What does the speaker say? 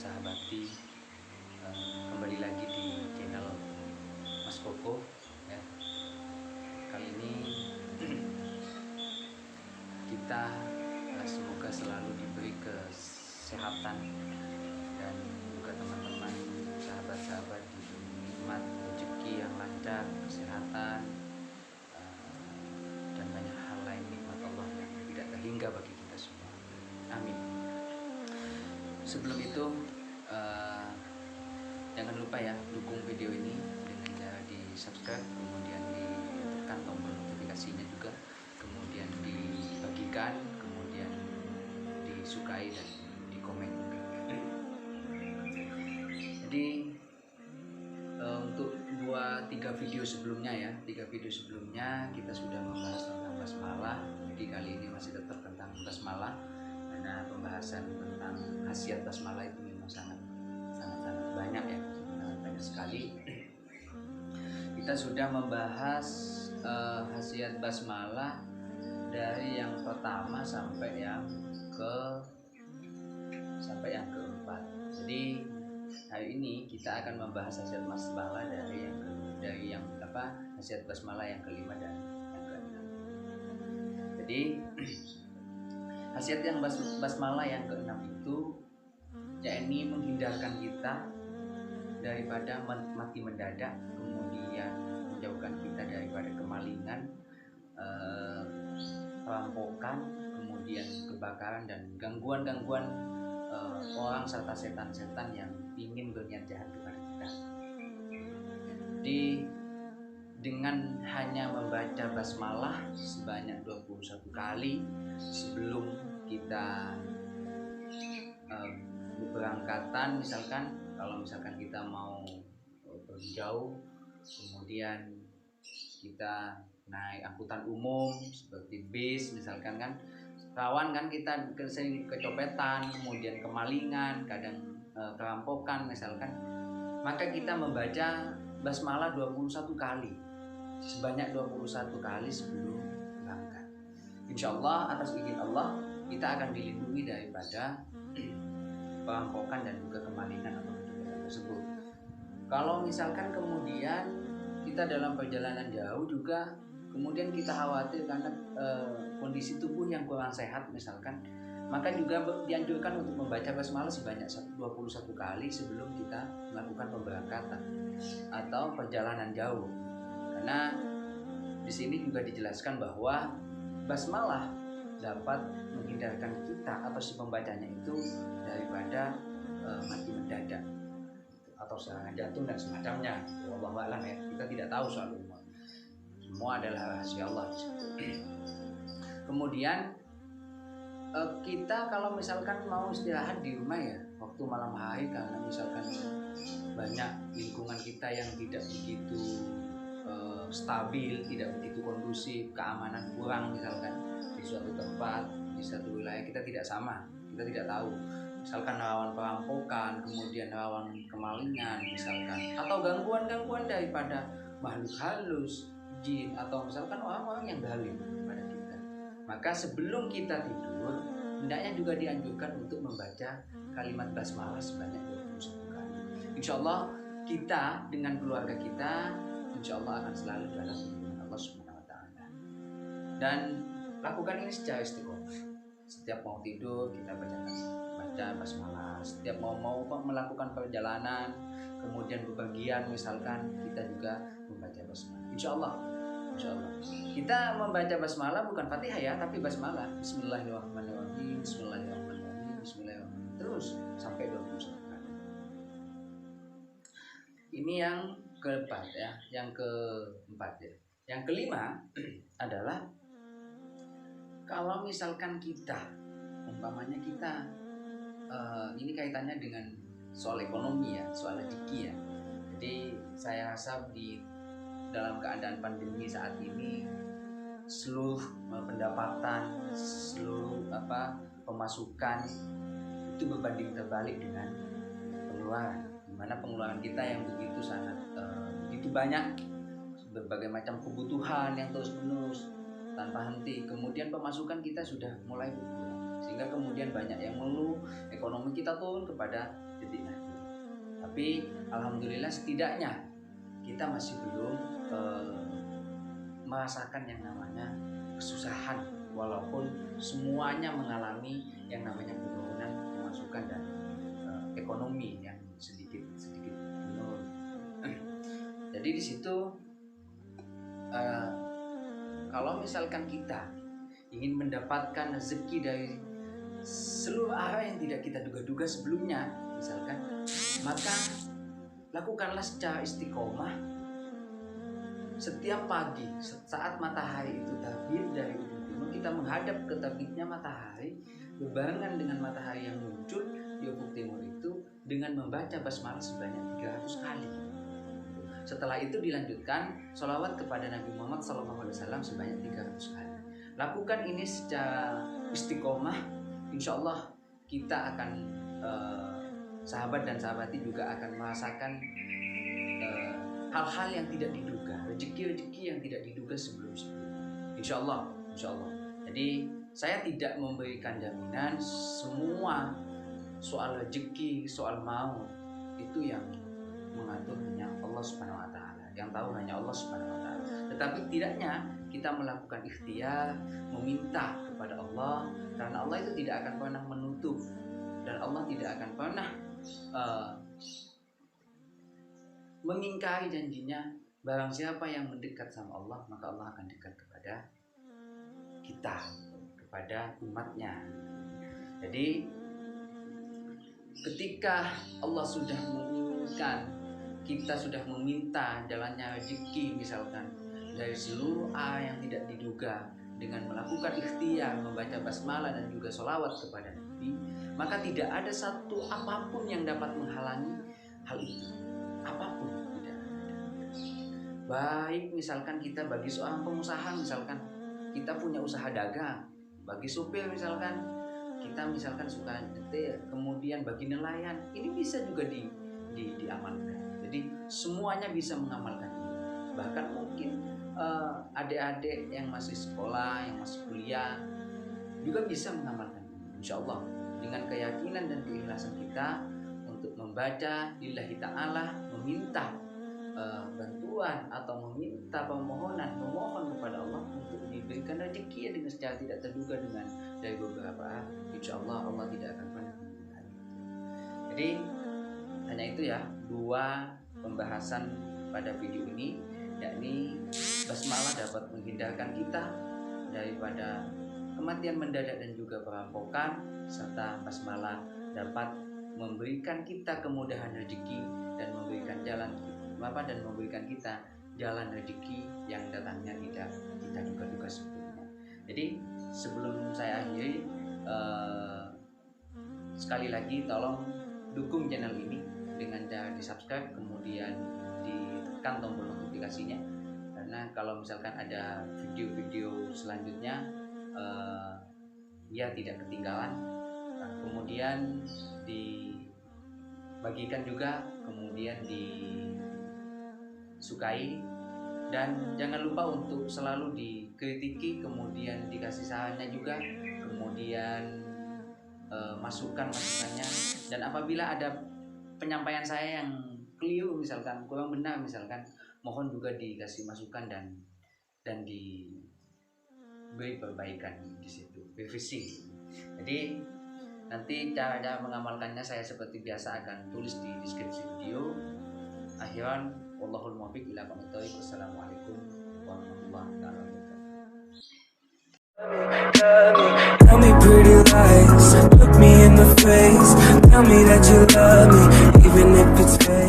sahabati, kembali lagi di channel Mas Koko ya. Kali ini kita semoga selalu diberi kesehatan dan juga teman-teman sahabat-sahabat diberi nikmat rezeki yang lancar, kesehatan, dan banyak hal lain nikmat Allah yang tidak terhingga bagi kita semua. Amin. Sebelum itu jangan lupa ya, dukung video ini dengan cara di subscribe, kemudian ditekan tombol notifikasinya juga, kemudian dibagikan, kemudian disukai dan di komen. Jadi untuk 3 video sebelumnya kita sudah membahas tentang basmalah. Jadi kali ini masih tetap tentang basmalah, karena pembahasan tentang khasiat basmalah itu memang sangat banyak ya, sangat banyak sekali. Kita sudah membahas khasiat basmalah dari yang pertama sampai yang keempat. Jadi hari ini kita akan membahas khasiat basmalah dari yang khasiat basmalah yang kelima dan yang keenam. Jadi khasiat yang basmalah yang keenam itu yakni menghindarkan kita daripada mati mendadak, kemudian menjauhkan kita daripada kemalingan, perampokan, kemudian kebakaran dan gangguan-gangguan orang serta setan-setan yang ingin berniat jahat kepada kita. Jadi dengan hanya membaca basmalah sebanyak 21 kali sebelum kita berangkatan, kalau misalkan kita mau pergi jauh, kemudian kita naik angkutan umum seperti bis misalkan, kan rawan kan kita kecopetan, kemudian kemalingan, kadang perampokan misalkan, maka kita membaca basmalah 21 kali sebanyak 21 kali sebelum berangkat. Insyaallah atas izin Allah kita akan dilindungi daripada perampokan dan juga kemalingan atau kejahatan tersebut. Kalau misalkan kemudian kita dalam perjalanan jauh juga, kemudian kita khawatir karena kondisi tubuh yang kurang sehat misalkan, maka juga dianjurkan untuk membaca basmalah sebanyak 21 kali sebelum kita melakukan pemberangkatan atau perjalanan jauh. Karena di sini juga dijelaskan bahwa basmalah dapat menghindarkan kita atau si pembacanya itu daripada mati mendadak atau serangan jantung dan semacamnya. Wallahu a'lam ya, kita tidak tahu soal umur. Semua adalah rahasia Allah. Kemudian kita kalau misalkan mau istirahat di rumah ya waktu malam hari, karena misalkan banyak lingkungan kita yang tidak begitu stabil, tidak begitu kondusif, keamanan kurang misalkan di suatu tempat, di satu wilayah kita tidak sama, kita tidak tahu, misalkan rawan perampokan, kemudian rawan kemalingan misalkan, atau gangguan-gangguan daripada makhluk halus, jin, atau misalkan orang-orang yang zalim pada kita. Maka sebelum kita tidur hendaknya juga dianjurkan untuk membaca kalimat basmalah sebanyak 21 kali. Insyaallah kita dengan keluarga kita insyaallah akan selalu dalam lindungan Allah Subhanahu wa taala. Dan lakukan ini secara istiqomah. Setiap mau tidur kita baca basmalah. Setiap mau melakukan perjalanan, kemudian bepergian misalkan, kita juga membaca basmalah. Insyaallah kita membaca basmalah bukan Fatihah ya, tapi basmalah. Bismillahirrahmanirrahim, Bismillahirrahmanirrahim, Bismillahirrahmanirrahim, terus sampai 21 kali. Ini yang keempat ya. Yang kelima adalah kalau misalkan kita umpamanya kita ini kaitannya dengan soal ekonomi ya, soal rezeki ya. Jadi saya rasa dalam keadaan pandemi saat ini seluruh pendapatan, seluruh pemasukan itu berbanding terbalik dengan pengeluaran, dimana pengeluaran kita yang begitu banyak, berbagai macam kebutuhan yang terus menerus tanpa henti, kemudian pemasukan kita sudah mulai berkurang, sehingga kemudian banyak yang mengeluh ekonomi kita turun kepada titik nadir. Tapi alhamdulillah setidaknya kita masih belum merasakan yang namanya kesusahan, walaupun semuanya mengalami yang namanya penurunan pemasukan dan ekonomi yang sedikit menurun. Jadi di situ kalau misalkan kita ingin mendapatkan rezeki dari seluruh arah yang tidak kita duga-duga sebelumnya, misalkan, maka lakukanlah secara istiqomah setiap pagi saat matahari itu terbit dari ufuk timur, kita menghadap ke terbitnya matahari berbarengan dengan matahari yang muncul di ufuk timur itu dengan membaca basmalah sebanyak 300 kali. Setelah itu dilanjutkan sholawat kepada Nabi Muhammad SAW sebanyak 300 kali. Lakukan ini secara istiqomah, insya Allah kita akan sahabat dan sahabati juga akan merasakan hal-hal yang tidak diduga, rezeki-rezeki yang tidak diduga sebelum-sebelumnya. Insya Allah. Jadi saya tidak memberikan jaminan semua soal rezeki, soal maut itu yang mengatur hanya Allah Subhanahu wa taala, yang tahu hanya Allah Subhanahu wa taala. Tetapi tidaknya kita melakukan ikhtiar, meminta kepada Allah, karena Allah itu tidak akan pernah menutup dan Allah tidak akan pernah mengingkari janjinya. Barang siapa yang mendekat sama Allah, maka Allah akan dekat kepada kita, kepada umatnya. Jadi ketika Allah sudah menginginkan, kita sudah meminta jalannya rezeki misalkan dari seluruh arah yang tidak diduga, dengan melakukan ikhtiar, membaca basmalah dan juga sholawat kepada Nabi, maka tidak ada satu apapun yang dapat menghalangi hal itu. Apapun tidak ada. Baik misalkan kita bagi seorang pengusaha, misalkan kita punya usaha dagang, bagi supir misalkan kita misalkan suka nyetir, kemudian bagi nelayan, ini bisa juga diamalkan. Jadi semuanya bisa mengamalkan ini. Bahkan mungkin adik-adik yang masih sekolah, yang masih kuliah juga bisa mengamalkan ini. Insya Allah dengan keyakinan dan keikhlasan kita untuk membaca lillahi ta'ala, meminta bantuan atau meminta memohon kepada Allah untuk diberikan rezeki dengan secara tidak terduga dengan dari beberapa, insya Allah Allah tidak akan pernah menghindari. Jadi hanya itu ya, 2 pembahasan pada video ini, yakni basmalah dapat menghindarkan kita daripada kematian mendadak dan juga perampokan, serta basmalah dapat memberikan kita kemudahan rezeki dan memberikan kita jalan rezeki yang datangnya tidak kita duga-duga sebelumnya. Jadi sebelum saya akhiri, sekali lagi tolong dukung channel ini dengan cara di subscribe, kemudian ditekan tombol notifikasinya, karena kalau misalkan ada video-video selanjutnya ya tidak ketinggalan. Kemudian dibagikan juga, kemudian disukai, dan jangan lupa untuk selalu dikritiki, kemudian dikasih sarannya juga, kemudian masukannya. Dan apabila ada penyampaian saya yang keliru, misalkan kurang benar, misalkan mohon juga dikasih masukan dan diberi perbaikan di situ, revisi. Jadi nanti cara mengamalkannya saya seperti biasa akan tulis di deskripsi video. Akhiran, wallahul muwaffiq ila aqwamit thoriq. Wassalamualaikum warahmatullahi wabarakatuh. Tell me pretty lies, look me in the face, tell me that you love me, even if it's fake.